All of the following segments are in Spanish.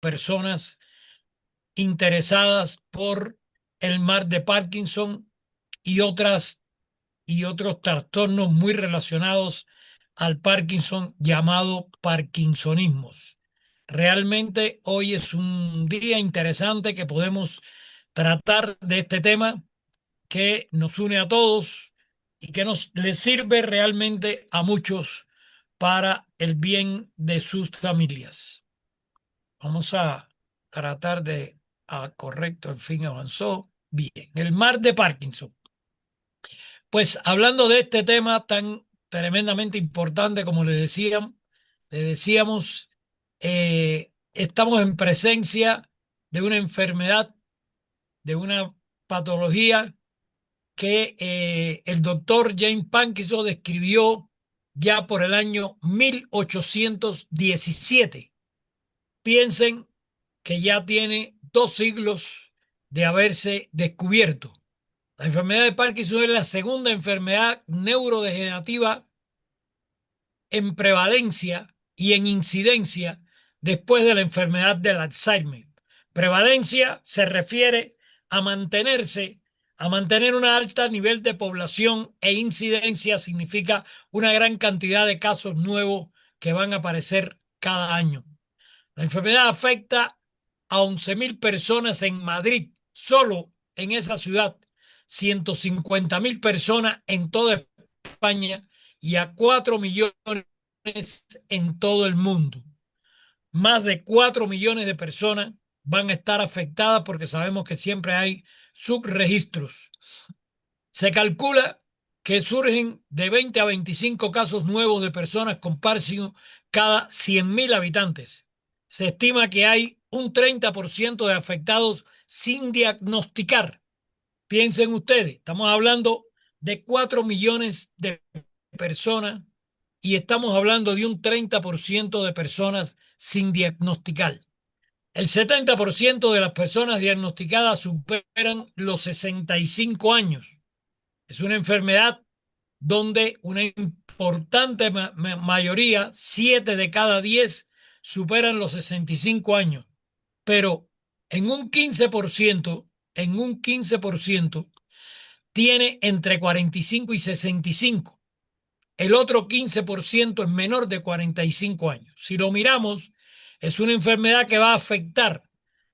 personas interesadas por el mal de Parkinson y otros trastornos muy relacionados al Parkinson llamado parkinsonismos. Realmente hoy es un día interesante que podemos tratar de este tema que nos une a todos y que nos le sirve realmente a muchos para el bien de sus familias. Vamos a tratar de... correcto, el fin avanzó. Bien, el mar de Parkinson. Pues hablando de este tema tan tremendamente importante como le decíamos, estamos en presencia de una enfermedad, de una patología que el doctor James Parkinson describió ya por el año 1817. Piensen que ya tiene 2 siglos de haberse descubierto. La enfermedad de Parkinson es la segunda enfermedad neurodegenerativa en prevalencia y en incidencia después de la enfermedad del Alzheimer. Prevalencia se refiere a mantener un alto nivel de población, e incidencia significa una gran cantidad de casos nuevos que van a aparecer cada año. La enfermedad afecta a 11.000 personas en Madrid, solo en esa ciudad, 150.000 personas en toda España y a 4 millones en todo el mundo. Más de 4 millones de personas van a estar afectadas porque sabemos que siempre hay subregistros. Se calcula que surgen de 20 a 25 casos nuevos de personas con Parkinson cada 100.000 habitantes. Se estima que hay un 30% de afectados sin diagnosticar. Piensen ustedes, estamos hablando de 4 millones de personas y estamos hablando de un 30% de personas sin diagnosticar. El 70% de las personas diagnosticadas superan los 65 años. Es una enfermedad donde una importante mayoría, 7 de cada 10, superan los 65 años. Pero en un 15% tiene entre 45 y 65. El otro 15% es menor de 45 años. Si lo miramos, es una enfermedad que va a afectar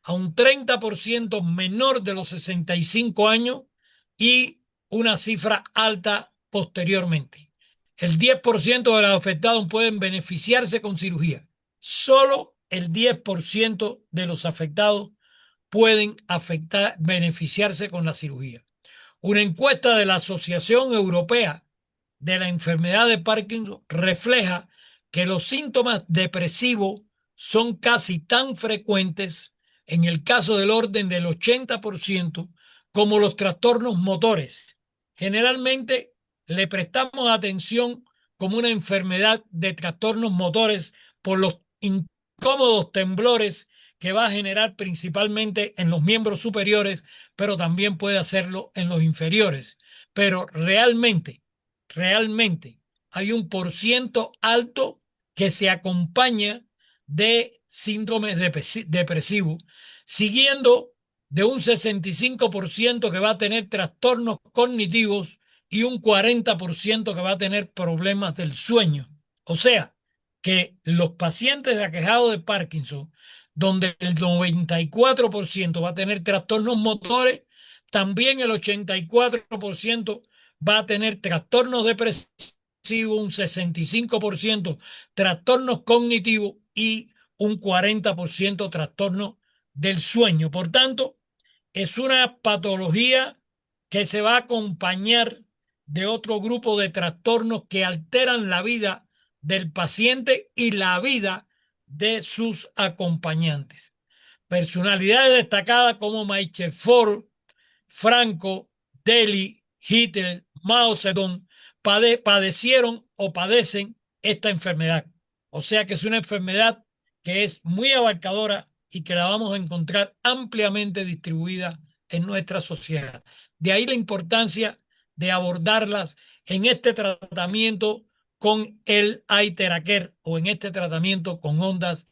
a un 30% menor de los 65 años y una cifra alta posteriormente. El 10% de los afectados pueden beneficiarse con cirugía. Solo el 10% de los afectados pueden beneficiarse con la cirugía. Una encuesta de la Asociación Europea de la Enfermedad de Parkinson refleja que los síntomas depresivos son casi tan frecuentes en el caso del orden del 80% como los trastornos motores. Generalmente le prestamos atención como una enfermedad de trastornos motores por los incómodos temblores que va a generar principalmente en los miembros superiores, pero también puede hacerlo en los inferiores. Pero realmente hay un porciento alto que se acompaña de síndromes depresivos, siguiendo de un 65% que va a tener trastornos cognitivos y un 40% que va a tener problemas del sueño. O sea, que los pacientes aquejados de Parkinson, donde el 94% va a tener trastornos motores, también el 84% va a tener trastornos depresivos, un 65% trastornos cognitivos y un 40% trastorno del sueño. Por tanto, es una patología que se va a acompañar de otro grupo de trastornos que alteran la vida del paciente y la vida de sus acompañantes. Personalidades destacadas como Michael Ford, Franco, Deli, Hitler, Mao Zedong padecieron o padecen esta enfermedad. O sea que es una enfermedad que es muy abarcadora y que la vamos a encontrar ampliamente distribuida en nuestra sociedad. De ahí la importancia de abordarlas en este tratamiento con el Aiteraquer o en este tratamiento con ondas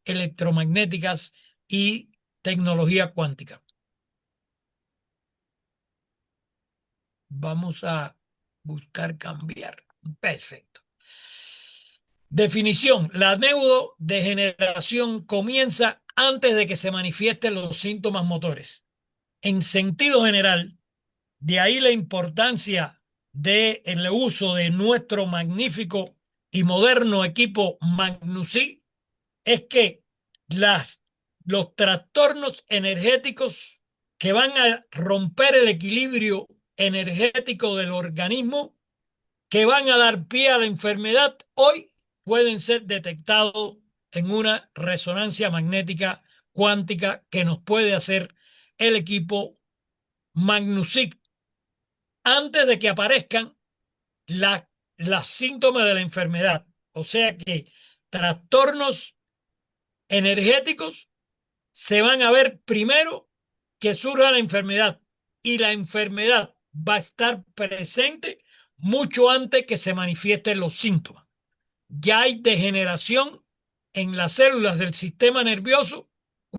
electromagnéticas y tecnología cuántica. Vamos a buscar cambiar. Perfecto. Definición. La neurodegeneración comienza antes de que se manifiesten los síntomas motores. En sentido general, de ahí la importancia del uso de nuestro magnífico y moderno equipo Magnusí, es que los trastornos energéticos que van a romper el equilibrio energético del organismo, que van a dar pie a la enfermedad, hoy pueden ser detectados en una resonancia magnética cuántica que nos puede hacer el equipo Magnusí antes de que aparezcan las síntomas de la enfermedad. O sea que trastornos energéticos se van a ver primero que surja la enfermedad, y la enfermedad va a estar presente mucho antes que se manifiesten los síntomas. Ya hay degeneración en las células del sistema nervioso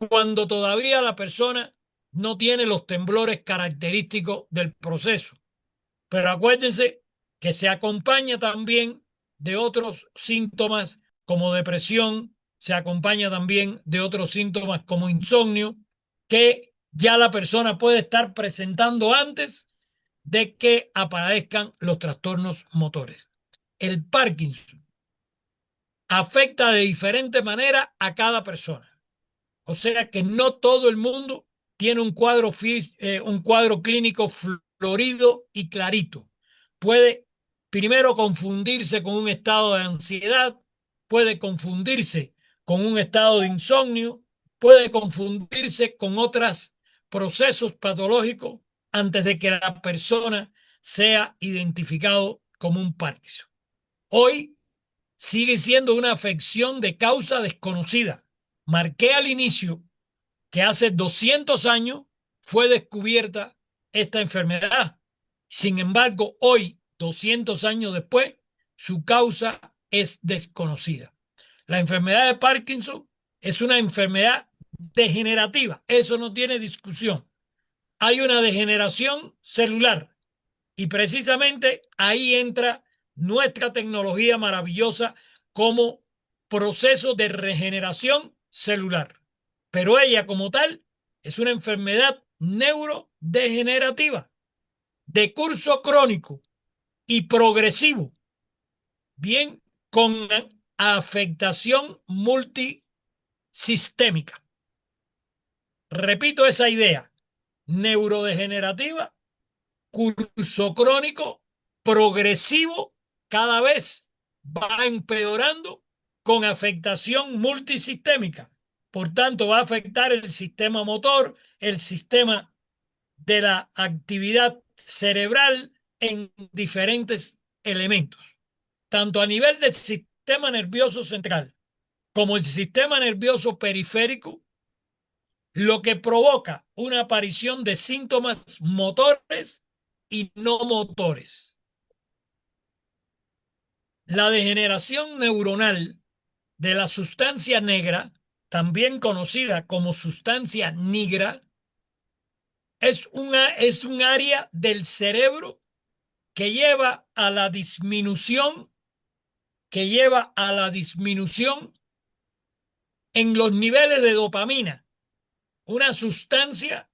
cuando todavía la persona no tiene los temblores característicos del proceso. Pero acuérdense que se acompaña también de otros síntomas como depresión, se acompaña también de otros síntomas como insomnio, que ya la persona puede estar presentando antes de que aparezcan los trastornos motores. El Parkinson afecta de diferente manera a cada persona. O sea que no todo el mundo tiene un cuadro clínico florido y clarito. Puede primero confundirse con un estado de ansiedad, puede confundirse con un estado de insomnio, puede confundirse con otros procesos patológicos antes de que la persona sea identificado como un Parkinson. Hoy sigue siendo una afección de causa desconocida. Marqué al inicio que hace 200 años fue descubierta esta enfermedad. Sin embargo, hoy, 200 años después, su causa es desconocida. La enfermedad de Parkinson es una enfermedad degenerativa. Eso no tiene discusión. Hay una degeneración celular y precisamente ahí entra nuestra tecnología maravillosa como proceso de regeneración celular. Pero ella como tal es una enfermedad neurodegenerativa de curso crónico y progresivo, bien, con afectación multisistémica. Repito esa idea: neurodegenerativa, curso crónico, progresivo, cada vez va empeorando, con afectación multisistémica. Por tanto, va a afectar el sistema motor, el sistema de la actividad cerebral en diferentes elementos, tanto a nivel del sistema nervioso central como el sistema nervioso periférico, lo que provoca una aparición de síntomas motores y no motores. La degeneración neuronal de la sustancia negra, también conocida como sustancia negra, es un área del cerebro que lleva a la disminución, en los niveles de dopamina, una sustancia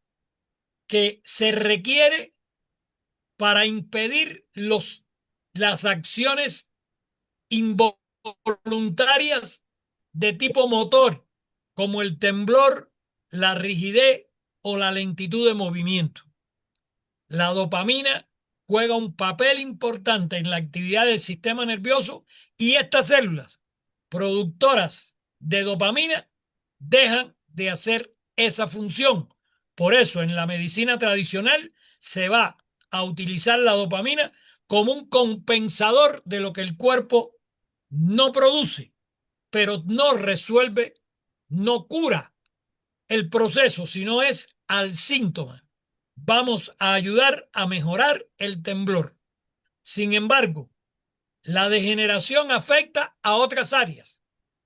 que se requiere para impedir las acciones involuntarias de tipo motor, como el temblor, la rigidez o la lentitud de movimiento. La dopamina juega un papel importante en la actividad del sistema nervioso, y estas células productoras de dopamina dejan de hacer esa función. Por eso en la medicina tradicional se va a utilizar la dopamina como un compensador de lo que el cuerpo no produce, pero no resuelve, no cura el proceso, sino es al síntoma. Vamos a ayudar a mejorar el temblor. Sin embargo, la degeneración afecta a otras áreas.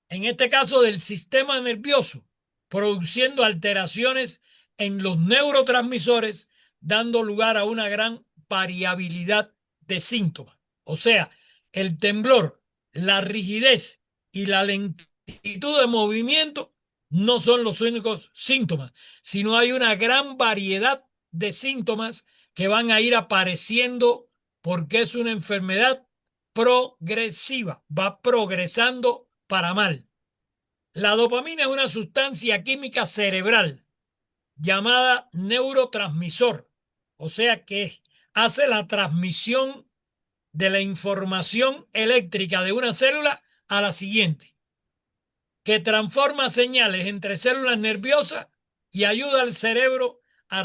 en este caso del sistema nervioso, produciendo alteraciones en los neurotransmisores, dando lugar a una gran variabilidad de síntomas. O sea, el temblor, la rigidez y la lentitud de movimiento no son los únicos síntomas, sino hay una gran variedad de síntomas que van a ir apareciendo porque es una enfermedad progresiva, va progresando para mal. La dopamina es una sustancia química cerebral llamada neurotransmisor, o sea que hace la transmisión de la información eléctrica de una célula a la siguiente, que transforma señales entre células nerviosas y ayuda al cerebro a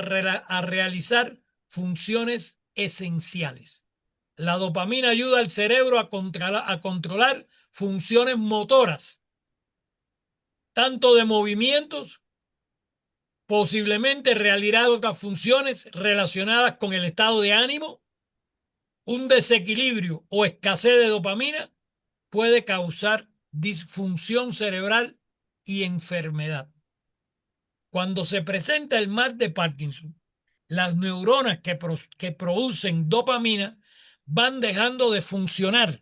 realizar funciones esenciales. La dopamina ayuda al cerebro a controlar funciones motoras, tanto de movimientos, posiblemente realizar otras funciones relacionadas con el estado de ánimo. Un desequilibrio o escasez de dopamina puede causar disfunción cerebral y enfermedad. Cuando se presenta el mal de Parkinson, las neuronas que producen dopamina van dejando de funcionar.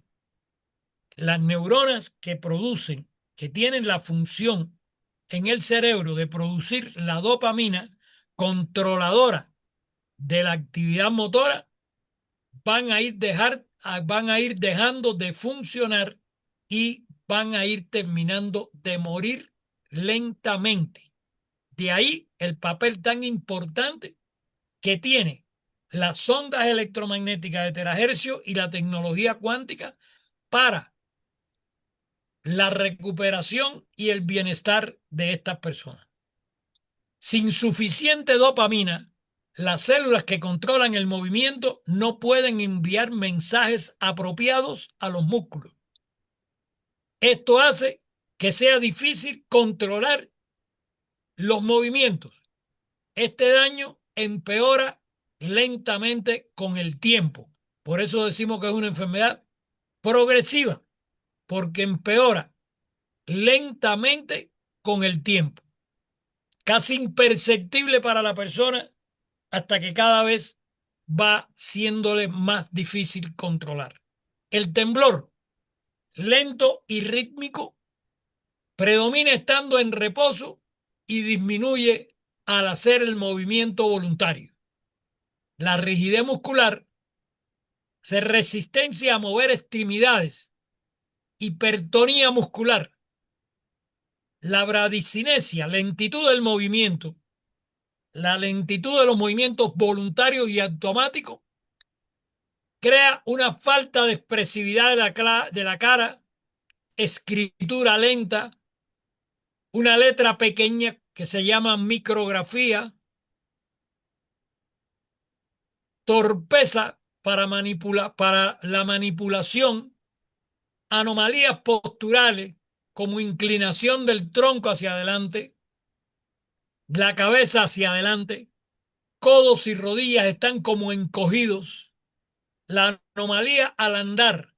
Las neuronas que tienen la función en el cerebro de producir la dopamina controladora de la actividad motora, van a ir dejando de funcionar y van a ir terminando de morir lentamente. De ahí el papel tan importante que tiene las ondas electromagnéticas de terahercios y la tecnología cuántica para la recuperación y el bienestar de estas personas. Sin suficiente dopamina, las células que controlan el movimiento no pueden enviar mensajes apropiados a los músculos. Esto hace que sea difícil controlar los movimientos. Este daño empeora lentamente con el tiempo. Por eso decimos que es una enfermedad progresiva, porque empeora lentamente con el tiempo, casi imperceptible para la persona hasta que cada vez va siéndole más difícil controlar. El temblor, lento y rítmico, predomina estando en reposo y disminuye al hacer el movimiento voluntario. La rigidez muscular se resistencia a mover extremidades, hipertonía muscular, la bradicinesia, lentitud del movimiento, la lentitud de los movimientos voluntarios y automáticos, crea una falta de expresividad de la cara, escritura lenta, una letra pequeña que se llama micrografía, torpeza para la manipulación, anomalías posturales como inclinación del tronco hacia adelante, la cabeza hacia adelante, codos y rodillas están como encogidos, la anomalía al andar,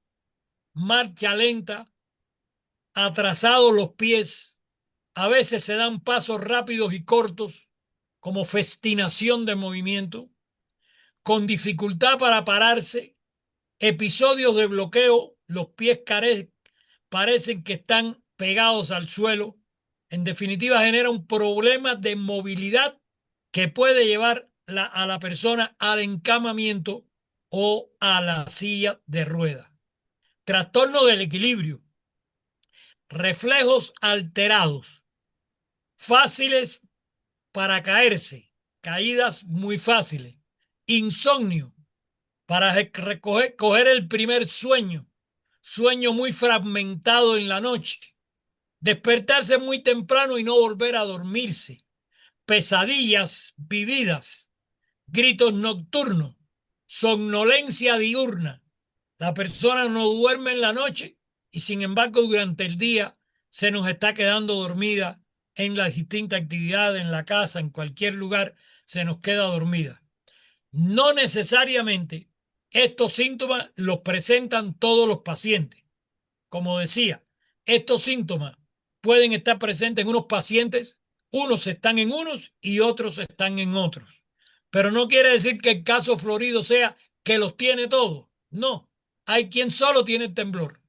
marcha lenta, atrasados los pies, a veces se dan pasos rápidos y cortos como festinación de movimiento, con dificultad para pararse, episodios de bloqueo, los pies parecen que están pegados al suelo. En definitiva, genera un problema de movilidad que puede llevar a la persona al encamamiento o a la silla de ruedas. Trastorno del equilibrio, reflejos alterados, fáciles para caerse, caídas muy fáciles, insomnio, para coger el primer sueño, sueño muy fragmentado en la noche, despertarse muy temprano y no volver a dormirse, pesadillas vividas, gritos nocturnos, somnolencia diurna. La persona no duerme en la noche y sin embargo durante el día se nos está quedando dormida en las distintas actividades, en la casa, en cualquier lugar, se nos queda dormida. No necesariamente estos síntomas los presentan todos los pacientes. Como decía, estos síntomas pueden estar presentes en unos pacientes, unos están en unos y otros están en otros. Pero no quiere decir que el caso florido sea que los tiene todos. No, hay quien solo tiene el temblor.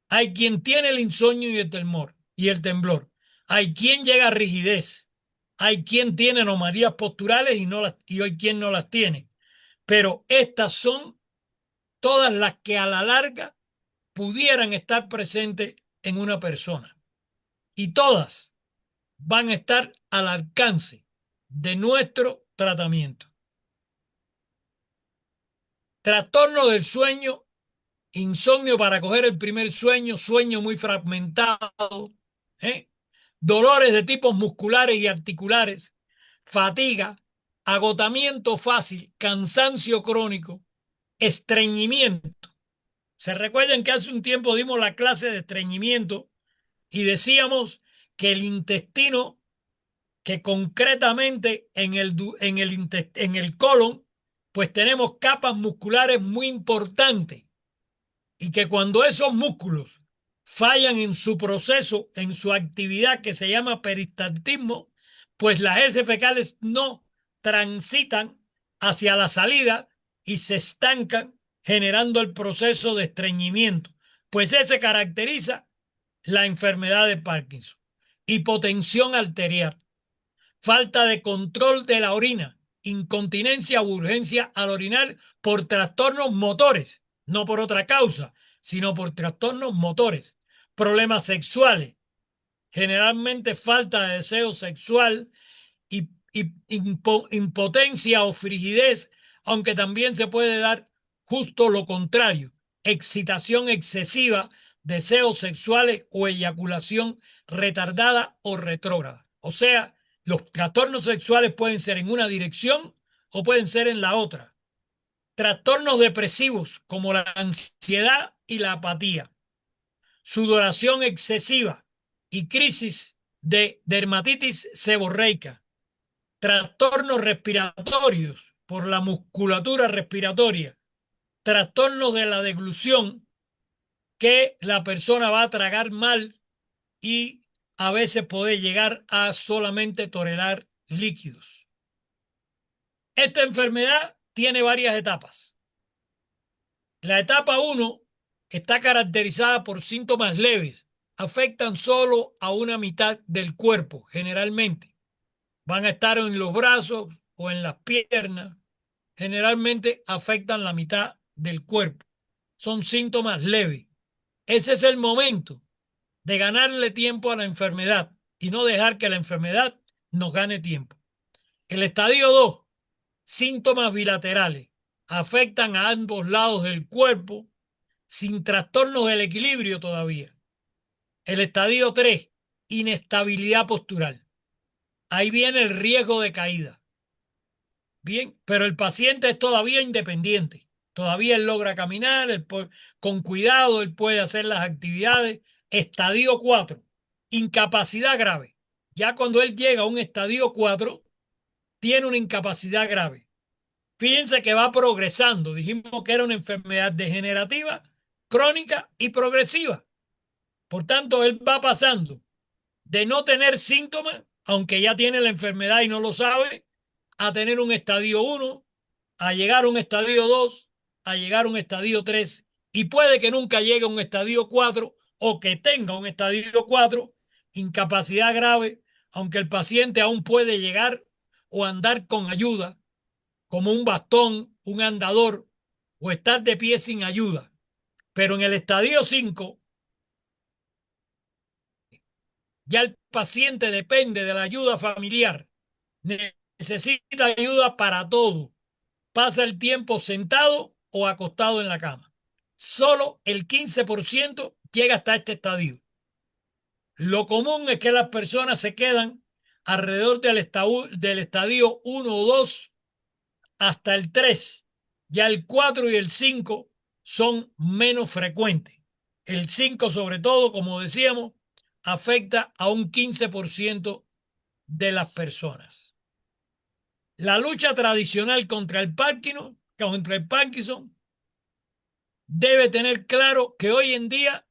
Hay quien tiene el insomnio y el temor y el temblor. Hay quien llega a rigidez. Hay quien tiene anomalías posturales y hay quien no las tiene. Pero estas son todas las que a la larga pudieran estar presentes en una persona. Y todas van a estar al alcance de nuestro tratamiento. Trastorno del sueño, insomnio para coger el primer sueño, sueño muy fragmentado, ¿eh? Dolores de tipos musculares y articulares, fatiga, agotamiento fácil, cansancio crónico, estreñimiento. ¿Se recuerdan que hace un tiempo dimos la clase de estreñimiento y decíamos que el intestino, que concretamente en el colon, pues tenemos capas musculares muy importantes y que cuando esos músculos fallan en su proceso, en su actividad que se llama peristaltismo, pues las heces fecales no transitan hacia la salida y se estancan generando el proceso de estreñimiento. Pues ese caracteriza la enfermedad de Parkinson. Hipotensión arterial, falta de control de la orina, incontinencia u urgencia al orinar por trastornos motores, no por otra causa, sino por trastornos motores, problemas sexuales, generalmente falta de deseo sexual y impotencia o frigidez, aunque también se puede dar justo lo contrario, excitación excesiva, deseos sexuales o eyaculación retardada o retrógrada. O sea, los trastornos sexuales pueden ser en una dirección o pueden ser en la otra. Trastornos depresivos como la ansiedad y la apatía, sudoración excesiva y crisis de dermatitis seborreica, trastornos respiratorios por la musculatura respiratoria, trastornos de la deglución, que la persona va a tragar mal y a veces puede llegar a solamente tolerar líquidos. Esta enfermedad tiene varias etapas. La etapa 1 está caracterizada por síntomas leves, afectan solo a una mitad del cuerpo, generalmente. Van a estar en los brazos o en las piernas, generalmente afectan la mitad del cuerpo. Son síntomas leves. Ese es el momento de ganarle tiempo a la enfermedad y no dejar que la enfermedad nos gane tiempo. El estadio 2, síntomas bilaterales, afectan a ambos lados del cuerpo sin trastornos del equilibrio todavía. El estadio 3, inestabilidad postural. Ahí viene el riesgo de caída. Bien, pero el paciente es todavía independiente. Todavía él logra caminar, con cuidado él puede hacer las actividades. Estadio 4, incapacidad grave. Ya cuando él llega a un estadio 4, tiene una incapacidad grave. Fíjense que va progresando. Dijimos que era una enfermedad degenerativa, crónica y progresiva. Por tanto, él va pasando de no tener síntomas, aunque ya tiene la enfermedad y no lo sabe, a tener un estadio 1, a llegar a un estadio 2, a llegar a un estadio 3 y puede que nunca llegue a un estadio 4 o que tenga un estadio 4, incapacidad grave, aunque el paciente aún puede llegar o andar con ayuda, como un bastón, un andador o estar de pie sin ayuda. Pero en el estadio 5 ya el paciente depende de la ayuda familiar, necesita ayuda para todo. Pasa el tiempo sentado o acostado en la cama. Solo el 15% llega hasta este estadio. Lo común es que las personas se quedan alrededor del estadio 1 o 2 hasta el 3. Ya el 4 y el 5 son menos frecuentes. El 5, sobre todo, como decíamos, afecta a un 15% de las personas. La lucha tradicional contra el Parkinson debe tener claro que hoy en día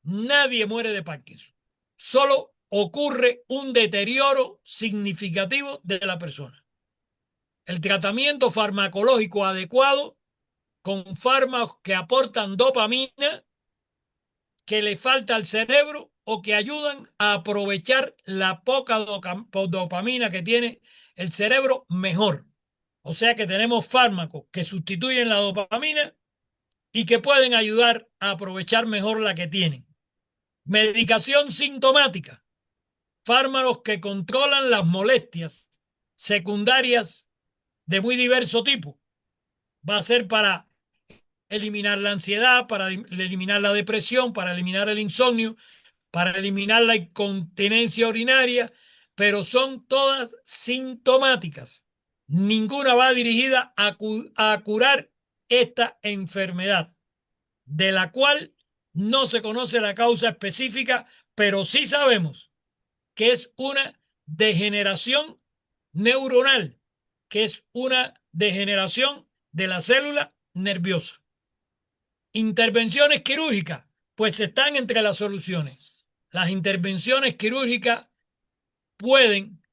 nadie muere de Parkinson. solo ocurre un deterioro significativo de la persona. El tratamiento farmacológico adecuado con fármacos que aportan dopamina que le falta al cerebro o que ayudan a aprovechar la poca dopamina que tiene el cerebro mejor. O sea que tenemos fármacos que sustituyen la dopamina y que pueden ayudar a aprovechar mejor la que tienen. Medicación sintomática, fármacos que controlan las molestias secundarias de muy diverso tipo. Va a ser para eliminar la ansiedad, para eliminar la depresión, para eliminar el insomnio, para eliminar la incontinencia urinaria, pero son todas sintomáticas. Ninguna va dirigida a curar esta enfermedad, de la cual no se conoce la causa específica, pero sí sabemos que es una degeneración neuronal, que es una degeneración de la célula nerviosa. Intervenciones quirúrgicas, pues están entre las soluciones. Las intervenciones quirúrgicas pueden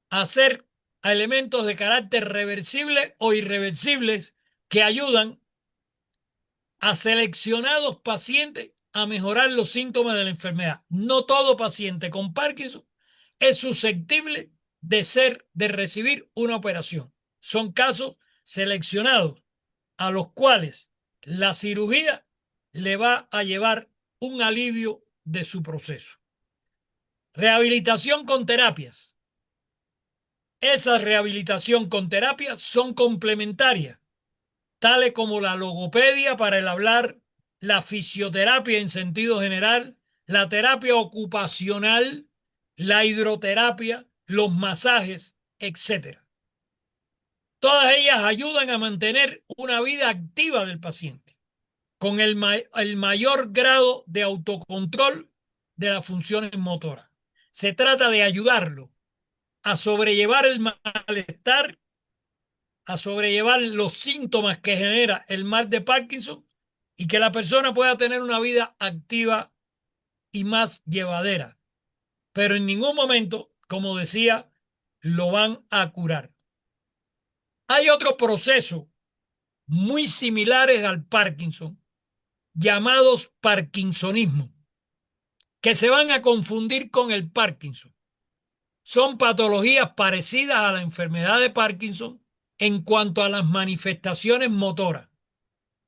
hacer elementos de carácter reversible o irreversibles que ayudan a seleccionados pacientes a mejorar los síntomas de la enfermedad. No todo paciente con Parkinson es susceptible de recibir una operación. Son casos seleccionados a los cuales la cirugía le va a llevar un alivio de su proceso. Rehabilitación con terapias. Esa rehabilitación con terapias son complementarias, tales como la logopedia para el hablar, la fisioterapia en sentido general, la terapia ocupacional, la hidroterapia, los masajes, etc. Todas ellas ayudan a mantener una vida activa del paciente, con el mayor grado de autocontrol de las funciones motoras. Se trata de ayudarlo a sobrellevar el malestar, a sobrellevar los síntomas que genera el mal de Parkinson y que la persona pueda tener una vida activa y más llevadera. Pero en ningún momento, como decía, lo van a curar. Hay otro proceso muy similares al Parkinson, llamados parkinsonismo, que se van a confundir con el Parkinson. Son patologías parecidas a la enfermedad de Parkinson en cuanto a las manifestaciones motoras.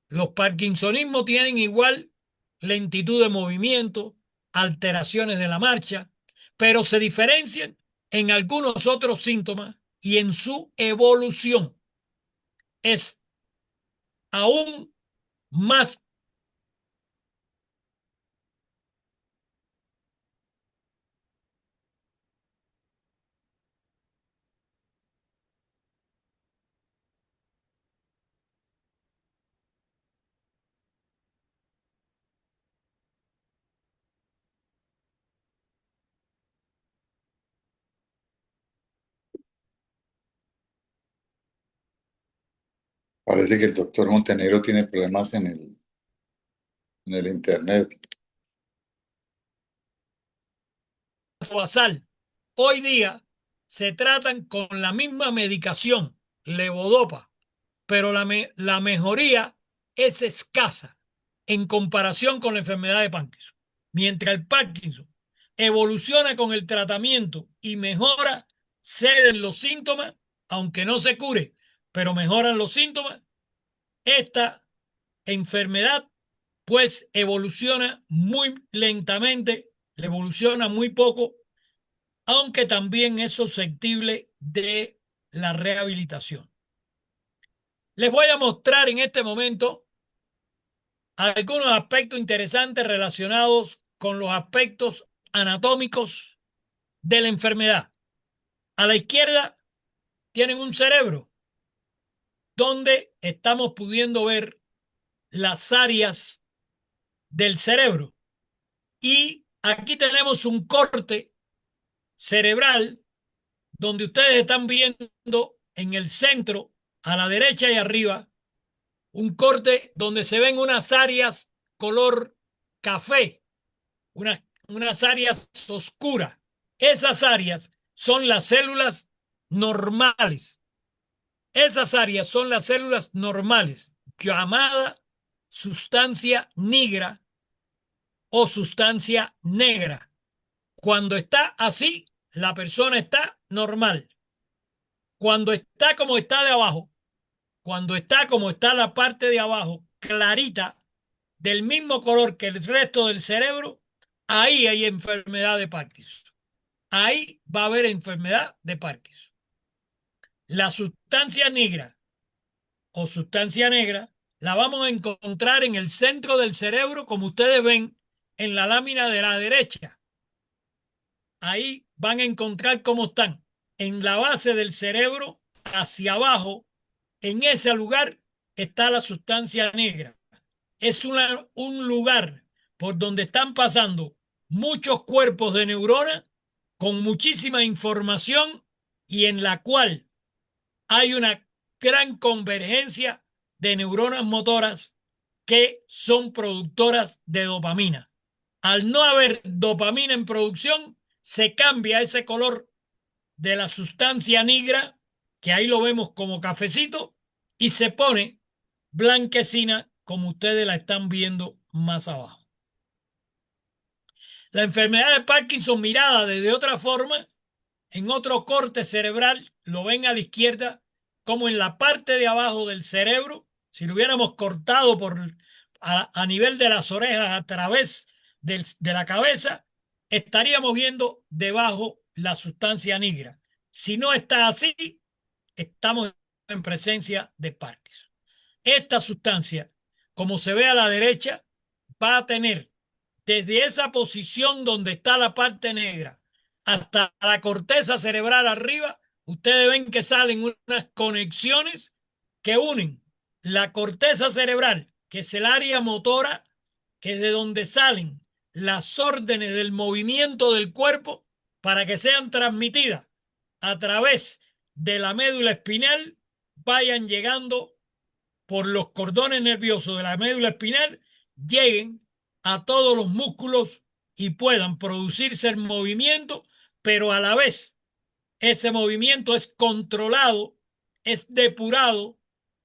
Los parkinsonismos tienen igual lentitud de movimiento, alteraciones de la marcha, pero se diferencian en algunos otros síntomas y en su evolución. Es aún más. Parece que el doctor Montenegro tiene problemas en el internet. Basal. Hoy día se tratan con la misma medicación, levodopa, pero la mejoría es escasa en comparación con la enfermedad de Parkinson. Mientras el Parkinson evoluciona con el tratamiento y mejora, ceden los síntomas, aunque no se cure, pero mejoran los síntomas, esta enfermedad pues evoluciona muy lentamente, evoluciona muy poco, aunque también es susceptible de la rehabilitación. Les voy a mostrar en este momento algunos aspectos interesantes relacionados con los aspectos anatómicos de la enfermedad. A la izquierda tienen un cerebro donde estamos pudiendo ver las áreas del cerebro. Y aquí tenemos un corte cerebral donde ustedes están viendo en el centro, a la derecha y arriba, un corte donde se ven unas áreas color café, unas unas áreas oscuras. Esas áreas son las células normales. Esas áreas son las células normales, llamada sustancia negra o sustancia negra. Cuando está así, la persona está normal. Cuando está como está de abajo, cuando está como está la parte de abajo, clarita, del mismo color que el resto del cerebro, ahí hay enfermedad de Parkinson. Ahí va a haber enfermedad de Parkinson. La sustancia negra o sustancia negra la vamos a encontrar en el centro del cerebro, como ustedes ven en la lámina de la derecha. Ahí van a encontrar cómo están. En la base del cerebro, hacia abajo, en ese lugar está la sustancia negra. Es un lugar por donde están pasando muchos cuerpos de neuronas con muchísima información y en la cual hay una gran convergencia de neuronas motoras que son productoras de dopamina. Al no haber dopamina en producción, se cambia ese color de la sustancia negra, que ahí lo vemos como cafecito, y se pone blanquecina, como ustedes la están viendo más abajo. La enfermedad de Parkinson, mirada desde otra forma, en otro corte cerebral, lo ven a la izquierda, como en la parte de abajo del cerebro, si lo hubiéramos cortado a nivel de las orejas a través de la cabeza, estaríamos viendo debajo la sustancia negra. Si no está así, estamos en presencia de Parkinson. Esta sustancia, como se ve a la derecha, va a tener desde esa posición donde está la parte negra hasta la corteza cerebral arriba, ustedes ven que salen unas conexiones que unen la corteza cerebral, que es el área motora, que es de donde salen las órdenes del movimiento del cuerpo para que sean transmitidas a través de la médula espinal, vayan llegando por los cordones nerviosos de la médula espinal, lleguen a todos los músculos y puedan producirse el movimiento, pero a la vez ese movimiento es controlado, es depurado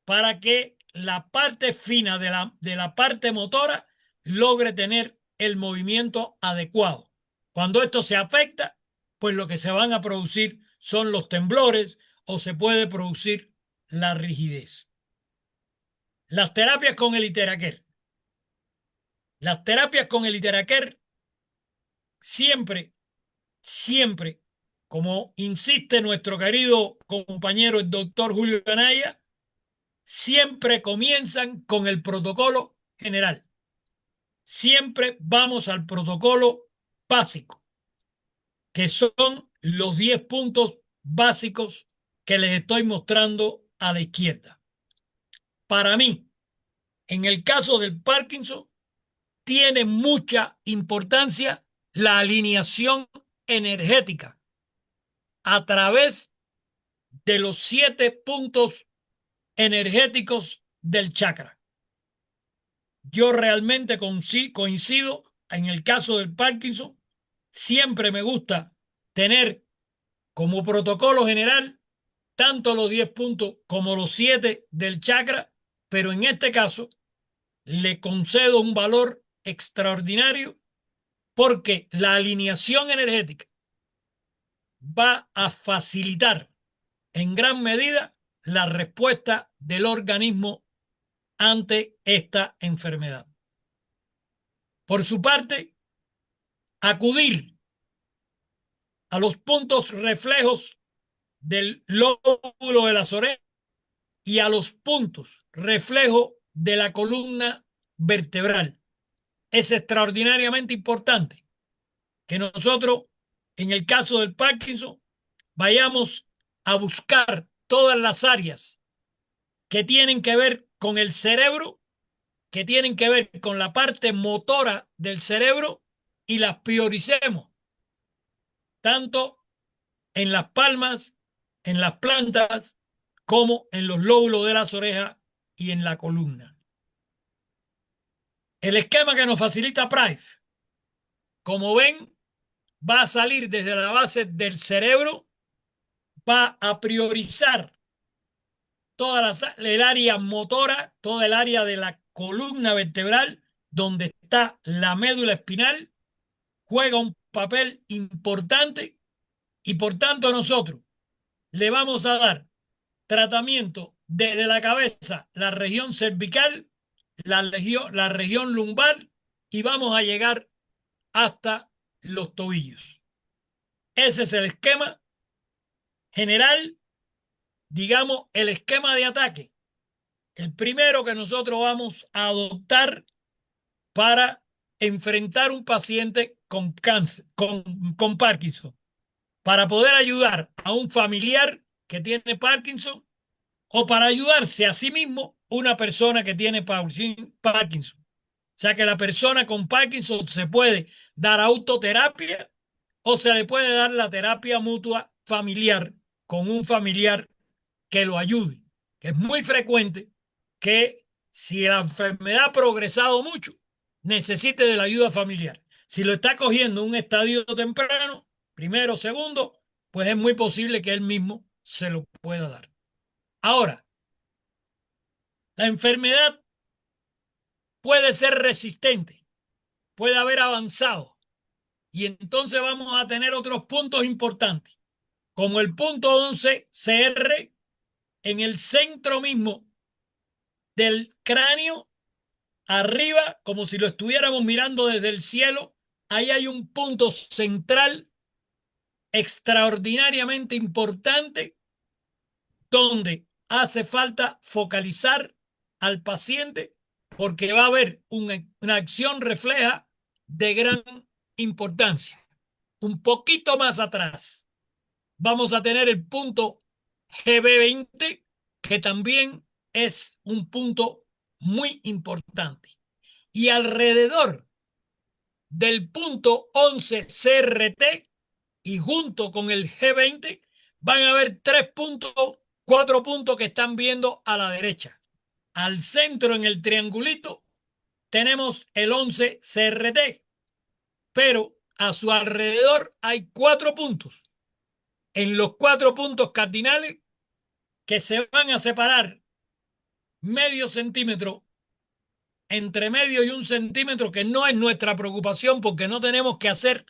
para que la parte fina de la parte motora logre tener el movimiento adecuado. Cuando esto se afecta, pues lo que se van a producir son los temblores o se puede producir la rigidez. Las terapias con el Iteraquer. Las terapias con el Iteraquer siempre, siempre, como insiste nuestro querido compañero el doctor Julio Anaya, siempre comienzan con el protocolo general. Siempre vamos al protocolo básico, que son los 10 puntos básicos que les estoy mostrando a la izquierda. Para mí, en el caso del Parkinson, tiene mucha importancia la alineación energética a través de los 7 puntos energéticos del chakra. Yo realmente coincido en el caso del Parkinson. Siempre me gusta tener como protocolo general tanto los 10 puntos como los 7 del chakra, pero en este caso le concedo un valor extraordinario porque la alineación energética va a facilitar en gran medida la respuesta del organismo ante esta enfermedad. Por su parte, acudir a los puntos reflejos del lóbulo de las orejas y a los puntos reflejo de la columna vertebral. Es extraordinariamente importante que nosotros, en el caso del Parkinson, vayamos a buscar todas las áreas que tienen que ver con el cerebro, que tienen que ver con la parte motora del cerebro y las prioricemos, tanto en las palmas, en las plantas, como en los lóbulos de las orejas y en la columna. El esquema que nos facilita Price como ven, va a salir desde la base del cerebro, va a priorizar el área motora, toda el área de la columna vertebral, donde está la médula espinal, juega un papel importante y por tanto nosotros le vamos a dar tratamiento desde la cabeza, la región cervical, la región lumbar y vamos a llegar hasta los tobillos. Ese es el esquema general, digamos, el esquema de ataque. El primero que nosotros vamos a adoptar para enfrentar un paciente con cáncer, con Parkinson, para poder ayudar a un familiar que tiene Parkinson o para ayudarse a sí mismo una persona que tiene Parkinson. O sea que la persona con Parkinson se puede dar autoterapia o se le puede dar la terapia mutua familiar con un familiar que lo ayude. Que es muy frecuente que si la enfermedad ha progresado mucho, necesite de la ayuda familiar. Si lo está cogiendo en un estadio temprano, primero, segundo, pues es muy posible que él mismo se lo pueda dar. Ahora, la enfermedad puede ser resistente, puede haber avanzado y entonces vamos a tener otros puntos importantes, como el punto 11 CR en el centro mismo del cráneo, arriba, como si lo estuviéramos mirando desde el cielo. Ahí hay un punto central extraordinariamente importante donde hace falta focalizar al paciente porque va a haber una acción refleja de gran importancia. Un poquito más atrás vamos a tener el punto GB20, que también es un punto muy importante. Y alrededor del punto 11 CRT y junto con el G20 van a haber 4 puntos que están viendo a la derecha. Al centro en el triangulito tenemos el 11 CRT, pero a su alrededor hay 4 puntos. En los 4 puntos cardinales que se van a separar medio centímetro entre medio y 1 centímetro, que no es nuestra preocupación porque no tenemos que hacer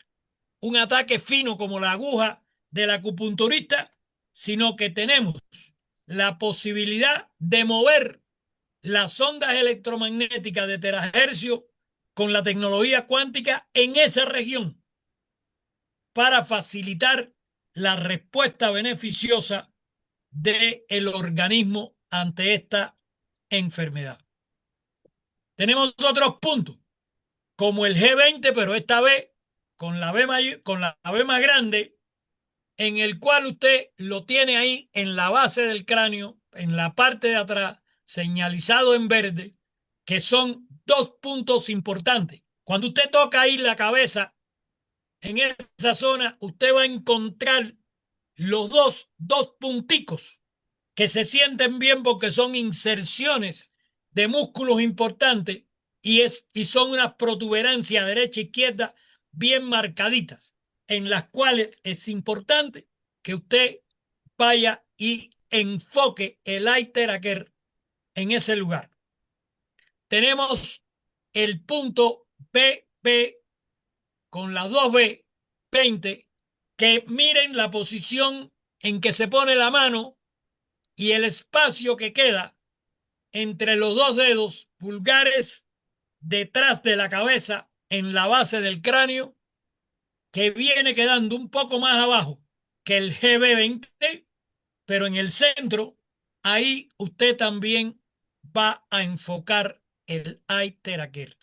un ataque fino como la aguja del acupunturista, sino que tenemos la posibilidad de mover las ondas electromagnéticas de terahercio con la tecnología cuántica en esa región para facilitar la respuesta beneficiosa del organismo ante esta enfermedad. Tenemos otros puntos, como el G20, pero esta vez con la B más grande, en el cual usted lo tiene ahí en la base del cráneo, en la parte de atrás, señalizado en verde, que son 2 puntos importantes. Cuando usted toca ahí la cabeza, en esa zona, usted va a encontrar los dos punticos que se sienten bien porque son inserciones de músculos importantes y son unas protuberancias derecha e izquierda bien marcaditas, en las cuales es importante que usted vaya y enfoque el eye tracker en ese lugar. Tenemos el punto BP con las 2B 20, que miren la posición en que se pone la mano y el espacio que queda entre los 2 dedos pulgares detrás de la cabeza en la base del cráneo, que viene quedando un poco más abajo que el GB20, pero en el centro, ahí usted también va a enfocar el eye tracker.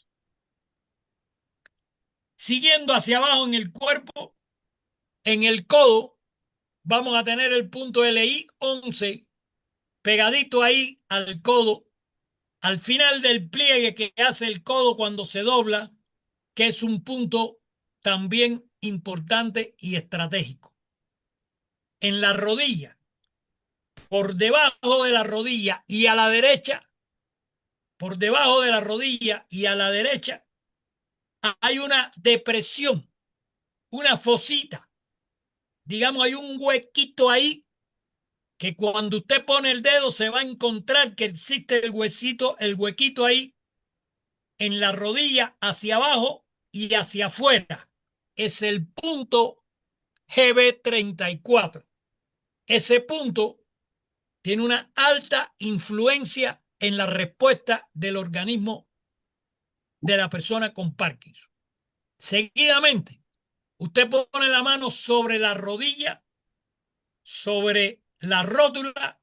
Siguiendo hacia abajo en el cuerpo, en el codo, vamos a tener el punto LI11 pegadito ahí al codo, al final del pliegue que hace el codo cuando se dobla, que es un punto también importante y estratégico. En la rodilla, por debajo de la rodilla y a la derecha, por debajo de la rodilla y a la derecha, hay una depresión, una fosita, digamos, hay un huequito ahí que cuando usted pone el dedo se va a encontrar que existe el huesito, el huequito ahí en la rodilla hacia abajo y hacia afuera. Es el punto GB34. Ese punto tiene una alta influencia en la respuesta del organismo de la persona con Parkinson. Seguidamente, usted pone la mano sobre la rodilla, sobre la rótula,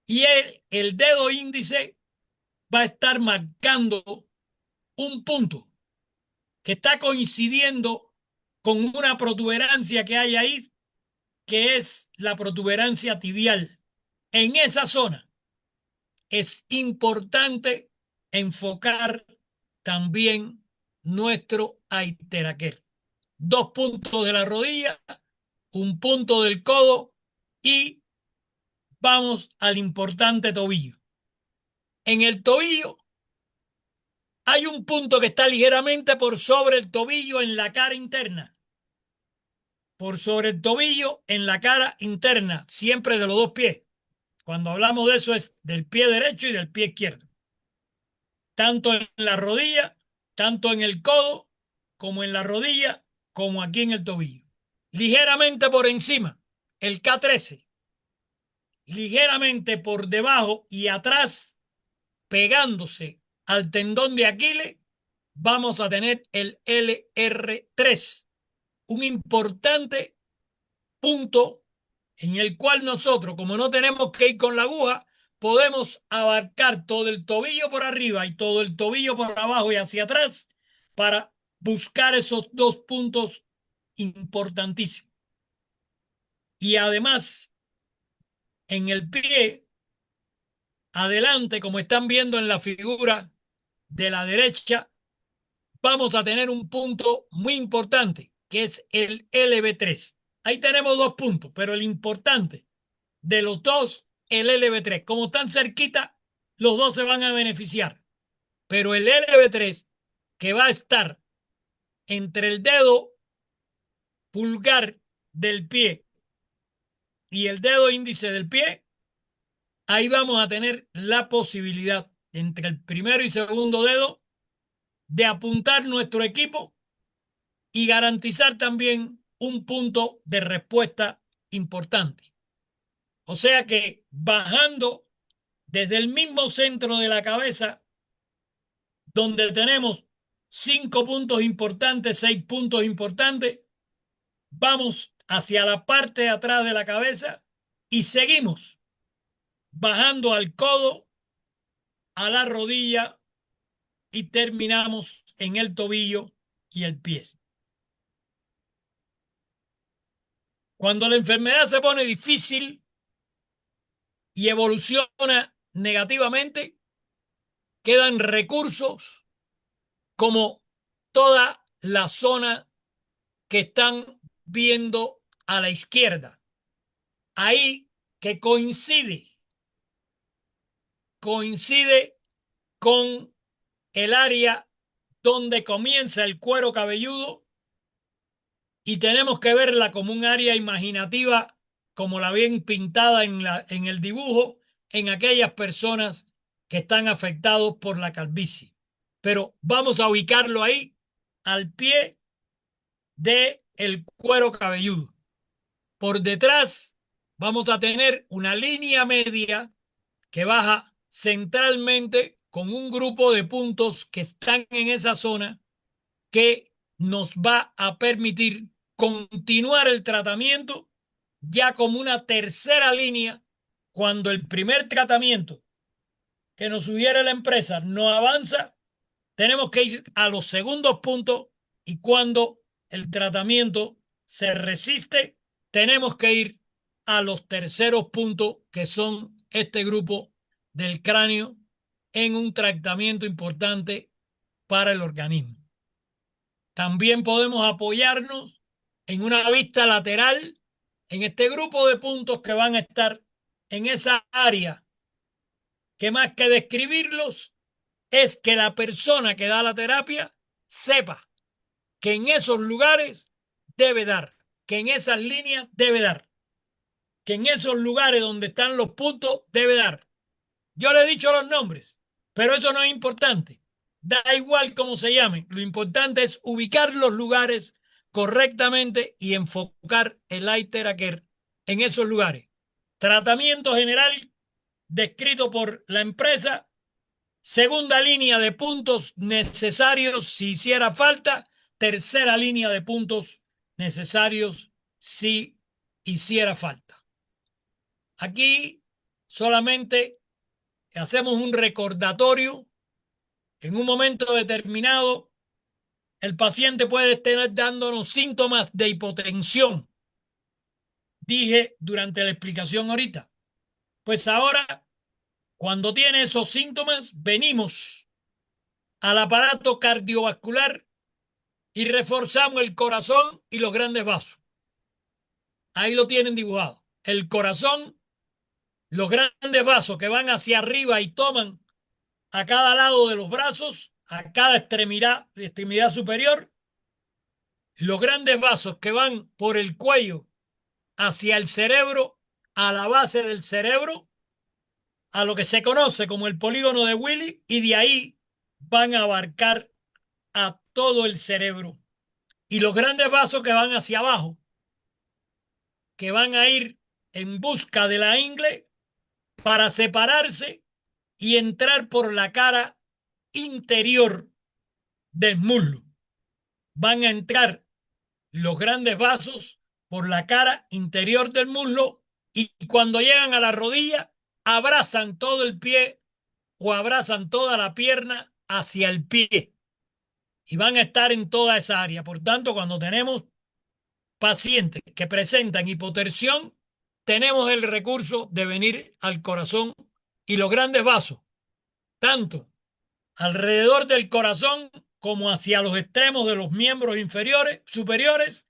y el dedo índice va a estar marcando un punto que está coincidiendo con una protuberancia que hay ahí, que es la protuberancia tibial. En esa zona es importante enfocar también nuestro Aiteraquer. 2 puntos de la rodilla, un punto del codo y vamos al importante tobillo. En el tobillo hay un punto que está ligeramente por sobre el tobillo en la cara interna. Por sobre el tobillo en la cara interna, siempre de los dos pies. Cuando hablamos de eso es del pie derecho y del pie izquierdo. Tanto en la rodilla, tanto en el codo, como en la rodilla, como aquí en el tobillo. Ligeramente por encima, el K13. Ligeramente por debajo y atrás, pegándose al tendón de Aquiles, vamos a tener el LR3, un importante punto en el cual nosotros, como no tenemos que ir con la aguja, podemos abarcar todo el tobillo por arriba y todo el tobillo por abajo y hacia atrás para buscar esos 2 puntos importantísimos. Y además, en el pie, adelante, como están viendo en la figura de la derecha, vamos a tener un punto muy importante, que es el LB3. Ahí tenemos 2 puntos, pero el importante de los dos, el LB3. Como están cerquita, los dos se van a beneficiar. Pero el LB3, que va a estar entre el dedo pulgar del pie y el dedo índice del pie, ahí vamos a tener la posibilidad entre el primero y segundo dedo de apuntar nuestro equipo y garantizar también un punto de respuesta importante. O sea que bajando desde el mismo centro de la cabeza, donde tenemos 5 puntos importantes, 6 puntos importantes, vamos hacia la parte de atrás de la cabeza y seguimos bajando al codo, a la rodilla y terminamos en el tobillo y el pie. Cuando la enfermedad se pone difícil y evoluciona negativamente, quedan recursos como toda la zona que están viendo a la izquierda. Ahí que coincide con el área donde comienza el cuero cabelludo y tenemos que verla como un área imaginativa, como la ven pintada en el dibujo, en aquellas personas que están afectados por la calvicie. Pero vamos a ubicarlo ahí, al pie del cuero cabelludo. Por detrás vamos a tener una línea media que baja centralmente con un grupo de puntos que están en esa zona que nos va a permitir continuar el tratamiento ya como una tercera línea cuando el primer tratamiento que nos sugiere la empresa no avanza, tenemos que ir a los segundos puntos y cuando el tratamiento se resiste, tenemos que ir a los terceros puntos que son este grupo del cráneo en un tratamiento importante para el organismo. También podemos apoyarnos en una vista lateral en este grupo de puntos que van a estar en esa área que más que describirlos es que la persona que da la terapia sepa que en esos lugares debe dar, que en esas líneas debe dar, que en esos lugares donde están los puntos debe dar. Yo le he dicho los nombres, pero eso no es importante. Da igual cómo se llamen. Lo importante es ubicar los lugares correctamente y enfocar el Iter en esos lugares. Tratamiento general descrito por la empresa. Segunda línea de puntos necesarios si hiciera falta. Tercera línea de puntos necesarios si hiciera falta. Aquí solamente hacemos un recordatorio que en un momento determinado el paciente puede estar dándonos síntomas de hipotensión. Dije durante la explicación ahorita. Pues ahora, cuando tiene esos síntomas, venimos al aparato cardiovascular y reforzamos el corazón y los grandes vasos. Ahí lo tienen dibujado. El corazón, los grandes vasos que van hacia arriba y toman a cada lado de los brazos, a cada extremidad superior, los grandes vasos que van por el cuello hacia el cerebro, a la base del cerebro, a lo que se conoce como el polígono de Willy, y de ahí van a abarcar a todo el cerebro. Y los grandes vasos que van hacia abajo, que van a ir en busca de la ingle para separarse y entrar por la cara interior del muslo. Van a entrar los grandes vasos por la cara interior del muslo y cuando llegan a la rodilla abrazan todo el pie o abrazan toda la pierna hacia el pie y van a estar en toda esa área. Por tanto, cuando tenemos pacientes que presentan hipotensión, tenemos el recurso de venir al corazón y los grandes vasos, tanto alrededor del corazón como hacia los extremos de los miembros inferiores, superiores,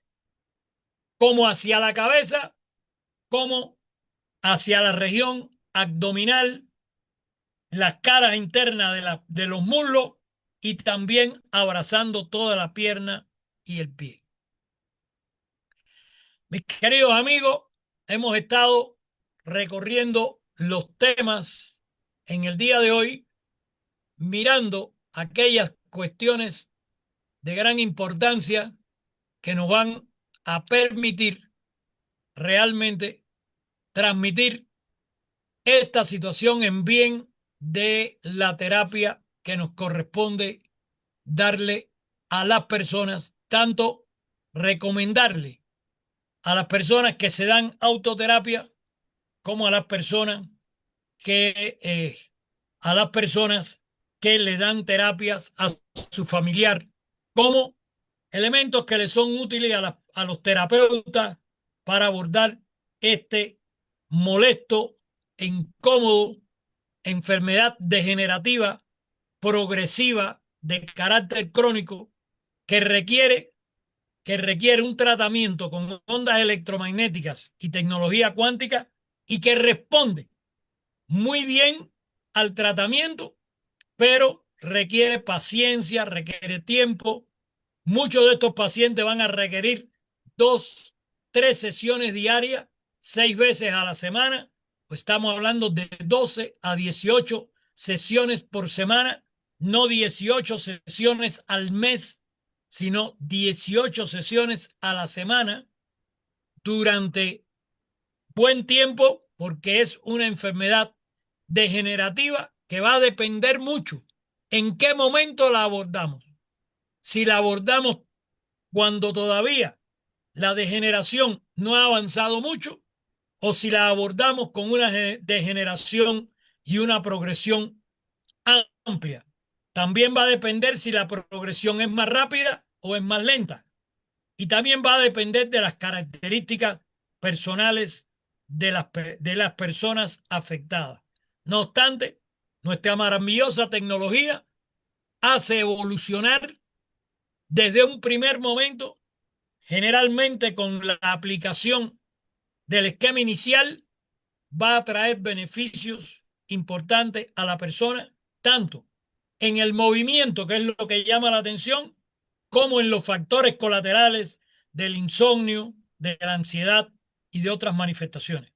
como hacia la cabeza, como hacia la región abdominal, las caras internas de los muslos y también abrazando toda la pierna y el pie. Mis queridos amigos, hemos estado recorriendo los temas en el día de hoy, mirando aquellas cuestiones de gran importancia que nos van a permitir realmente transmitir esta situación en bien de la terapia que nos corresponde darle a las personas, tanto recomendarle a las personas que se dan autoterapia como a las personas que le dan terapias a su familiar, como elementos que le son útiles a los terapeutas para abordar este molesto e incómodo enfermedad degenerativa progresiva de carácter crónico que requiere un tratamiento con ondas electromagnéticas y tecnología cuántica y que responde muy bien al tratamiento, pero requiere paciencia, requiere tiempo. Muchos de estos pacientes van a requerir 2, 3 sesiones diarias, 6 veces a la semana. Pues estamos hablando de 12 a 18 sesiones por semana, no 18 sesiones al mes, sino 18 sesiones a la semana durante buen tiempo, porque es una enfermedad degenerativa que va a depender mucho en qué momento la abordamos. Si la abordamos cuando todavía la degeneración no ha avanzado mucho, o si la abordamos con una degeneración y una progresión amplia. También va a depender si la progresión es más rápida o es más lenta. Y también va a depender de las características personales de las personas afectadas. No obstante, nuestra maravillosa tecnología hace evolucionar desde un primer momento, generalmente con la aplicación del esquema inicial, va a traer beneficios importantes a la persona, tanto en el movimiento, que es lo que llama la atención, como en los factores colaterales del insomnio, de la ansiedad y de otras manifestaciones.